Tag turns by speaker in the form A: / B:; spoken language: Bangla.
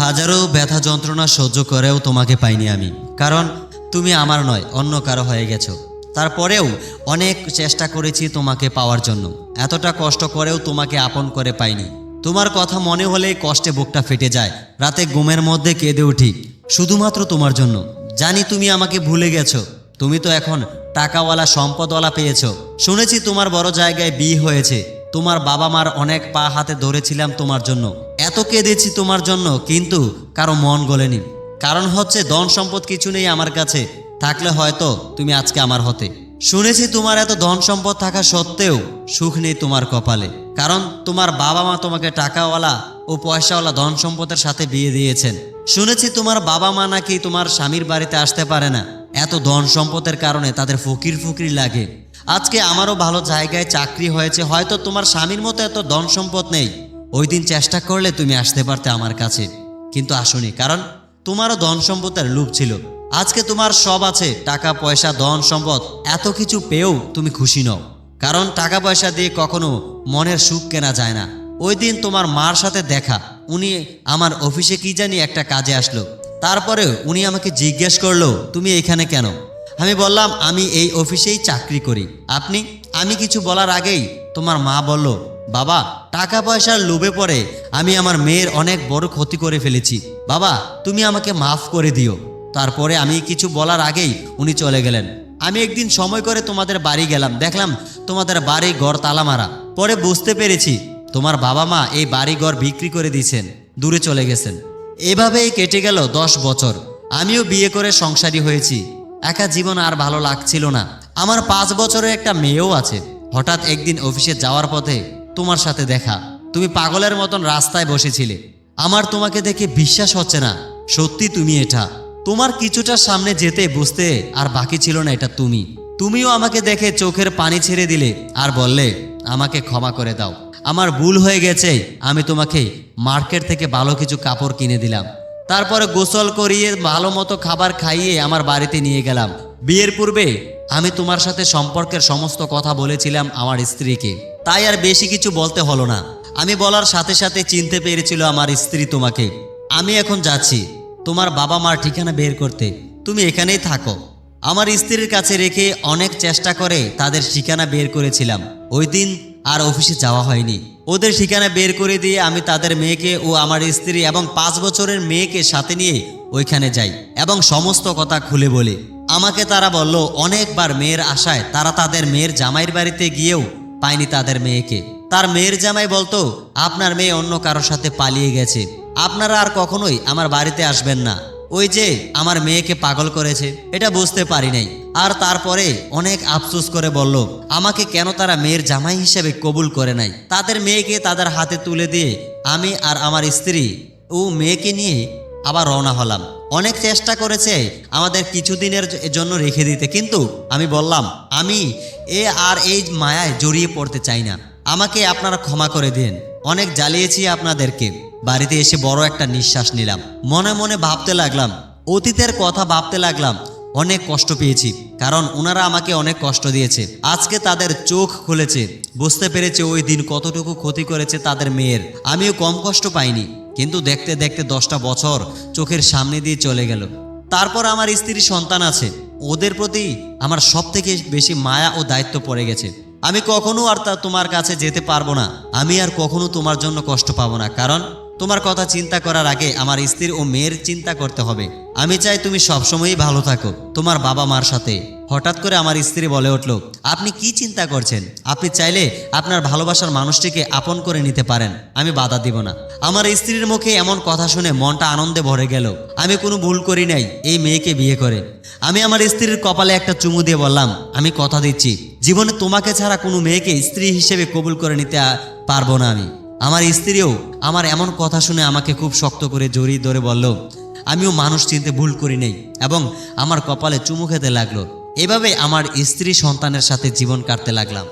A: হাজারো ব্যথা যন্ত্রণা সহ্য করেও তোমাকে পাইনি আমি, কারণ তুমি আমার নয়, অন্য কারো হয়ে গেছো। তারপরেও অনেক চেষ্টা করেছি তোমাকে পাওয়ার জন্য, এতটা কষ্ট করেও তোমাকে আপন করে পাইনি। তোমার কথা মনে হলেই কষ্টে বুকটা ফেটে যায়, রাতে ঘুমের মধ্যে কেঁদে উঠি শুধুমাত্র তোমার জন্য। জানি তুমি আমাকে ভুলে গেছো, তুমি তো এখন টাকাওয়ালা সম্পদওয়ালা পেয়েছো। শুনেছি তোমার বড় জায়গায় বিয়ে হয়েছে, তোমার বাবা মার অনেক পা হাতে ধরেছিলাম তোমার জন্য, এত কেঁদেছি তোমার জন্য, কিন্তু কারো মন গলেনি। কারণ হচ্ছে ধন সম্পদ কিছু নেই আমার কাছে, থাকলে হয়তো তুমি আজকে আমার হতে। শুনেছি তোমার এত ধন সম্পদ থাকা সত্ত্বেও সুখ নেই তোমার কপালে, কারণ তোমার বাবা মা তোমাকে টাকাওয়ালা ও পয়সাওয়ালা ধন সম্পদের সাথে বিয়ে দিয়েছেন। শুনেছি তোমার বাবা মা নাকি তোমার স্বামীর বাড়িতে আসতে পারে না, এত ধন সম্পদের কারণে তাদের ফকির ফকির লাগে। আজকে আমারও ভালো জায়গায় চাকরি হয়েছে, হয়তো তোমার স্বামীর মতো এত ধন সম্পদ নেই। ওই দিন চেষ্টা করলে তুমি আসতে পারতে আমার কাছে, কিন্তু আসোনি, কারণ তোমারও ধন সম্পদের লোভ ছিল। আজকে তোমার সব আছে, টাকা পয়সা ধন সম্পদ, এত কিছু পেয়েও তুমি খুশি নও, কারণ টাকা পয়সা দিয়ে কখনো মনের সুখ কেনা যায় না। ওই দিন তোমার মার সাথে দেখা, উনি আমার অফিসে কি জানি একটা কাজে আসলো, তারপরে উনি আমাকে জিজ্ঞেস করলো তুমি এখানে কেন। আমি বললাম আমি এই অফিসেই চাকরি করি। আমি কিছু বলার আগেই তোমার মা বলল, বাবা টাকা পয়সার লোভে পড়ে আমি আমার মেয়ের অনেক বড় ক্ষতি করে ফেলেছি, বাবা তুমি আমাকে মাফ করে দিও। তারপরে আমি কিছু বলার আগেই উনি চলে গেলেন। আমি একদিন সময় করে তোমাদের বাড়ি গেলাম, দেখলাম তোমাদের বাড়ি ঘর তালা মারা। পরে বুঝতে পেরেছি তোমার বাবা মা এই বাড়ি ঘর বিক্রি করে দিয়েছেন, দূরে চলে গেছেন। এভাবেই কেটে গেল 10 বছর। আমিও বিয়ে করে সংসারী হয়েছি, একা জীবন আর ভালো লাগছিল না। আমার 5 বছরের একটা মেয়েও আছে। হঠাৎ একদিন অফিসে যাওয়ার পথে তোমার সাথে দেখা, তুমি পাগলের মতন রাস্তায় বসেছিলে। আমার তোমাকে দেখে বিশ্বাস হচ্ছে না, সত্যি তুমি এটা। তোমার কিছুটা সামনে যেতে বুঝতে আর বাকি ছিল না এটা তুমিও আমাকে দেখে চোখের পানি ছেড়ে দিলে আর বললে আমাকে ক্ষমা করে দাও, আমার ভুল হয়ে গেছে। আমি তোমাকে মার্কেট থেকে ভালো কিছু কাপড় কিনে দিলাম, তারপরে গোসল করিয়ে ভালো মতো খাবার খাইয়ে আমার বাড়িতে নিয়ে গেলাম। বিয়ের পূর্বে আমি তোমার সাথে সম্পর্কের সমস্ত কথা বলেছিলাম আমার স্ত্রীকে, তাই আর বেশি কিছু বলতে হলো না। আমি বলার সাথে সাথে চিনতে পেরেছিল আমার স্ত্রী তোমাকে। আমি এখন যাচ্ছি তোমার বাবা মার ঠিকানা বের করতে, তুমি এখানেই থাকো। আমার স্ত্রীর কাছে রেখে অনেক চেষ্টা করে তাদের ঠিকানা বের করেছিলাম। ওই দিন আর অফিসে যাওয়া হয়নি। ওদের ঠিকানা বের করে দিয়ে আমি তাদের মেয়েকে ও আমার স্ত্রী এবং 5 বছরের মেয়েকে সাথে নিয়ে ওইখানে যাই এবং সমস্ত কথা খুলে বলি। আমাকে তারা বলল অনেকবার মেয়ের আশায় তারা তাদের মেয়ের জামাইয়ের বাড়িতে গিয়েও পায়নি তাদের মেয়েকে। তার মেয়ের জামাই বলতো আপনার মেয়ে অন্য কারোর সাথে পালিয়ে গেছে, আপনারা আর কখনোই আমার বাড়িতে আসবেন না, ওই যে আমার মেয়েকে পাগল করেছে। এটা বুঝতে পারি নাই। আর তারপরে অনেক আফসোস করে বলল আমাকে কেন তারা মেয়ের জামাই হিসেবে কবুল করে নাই। তাদের মেয়েকে তাদের হাতে তুলে দিয়ে আমি আর আমার স্ত্রী ও মেয়েকে নিয়ে আবার রওনা হলাম। অনেক চেষ্টা করেছে আমাদের কিছুদিনের জন্য রেখে দিতে, কিন্তু আমি বললাম আমি এই মায়ায় জড়িয়ে পড়তে চাই না, আমাকে আপনারা ক্ষমা করে দিন। অনেক জ্বালিয়েছি আপনাদেরকে। বাড়িতে এসে বড় একটা নিঃশ্বাস নিলাম, মনে মনে ভাবতে লাগলাম, অতীতের কথা ভাবতে লাগলাম। অনেক কষ্ট পেয়েছি, কারণ ওনারা আমাকে অনেক কষ্ট দিয়েছে। আজকে তাদের চোখ খুলেছে, বুঝতে পেরেছে ওই দিন কতটুকু ক্ষতি করেছে তাদের মেয়ের। আমিও কম কষ্ট পাইনি, কিন্তু দেখতে দেখতে 10টা বছর চোখের সামনে দিয়ে চলে গেল। তারপর আমার স্ত্রীর সন্তান আছে, ওদের প্রতি আমার সব থেকে বেশি মায়া ও দায়িত্ব পড়ে গেছে। আমি কখনো আর তোমার কাছে যেতে পারবো না, আমি আর কখনো তোমার জন্য কষ্ট পাবো না, কারণ তোমার কথা চিন্তা করার আগে আমার স্ত্রী ও মেয়ের চিন্তা করতে হবে। আমি চাই তুমি সবসময়ই ভালো থাকো তোমার বাবা মার সাথে। হঠাৎ করে আমার স্ত্রী বলে উঠল, আপনি কি চিন্তা করছেন? আপনি চাইলে আপনার ভালোবাসার মানুষটিকে আপন করে নিতে পারেন, আমি বাধা দিব না। আমার স্ত্রীর মুখে এমন কথা শুনে মনটা আনন্দে ভরে গেল। আমি কোনো ভুল করি নাই এই মেয়েকে বিয়ে করে। আমি আমার স্ত্রীর কপালে একটা চুমু দিয়ে বললাম, আমি কথা দিচ্ছি জীবনে তোমাকে ছাড়া কোনো মেয়েকে স্ত্রী হিসেবে কবুল করে নিতে পারবো না আমি। আমার স্ত্রীও আমার এমন কথা শুনে আমাকে খুব শক্ত করে জড়িয়ে ধরে বলল, আমিও মানুষ চিনতে ভুল করি নাই, এবং আমার কপালে চুমু খেতে লাগলো। এভাবে আমার স্ত্রী সন্তানের সাথে জীবন কাটতে লাগলাম।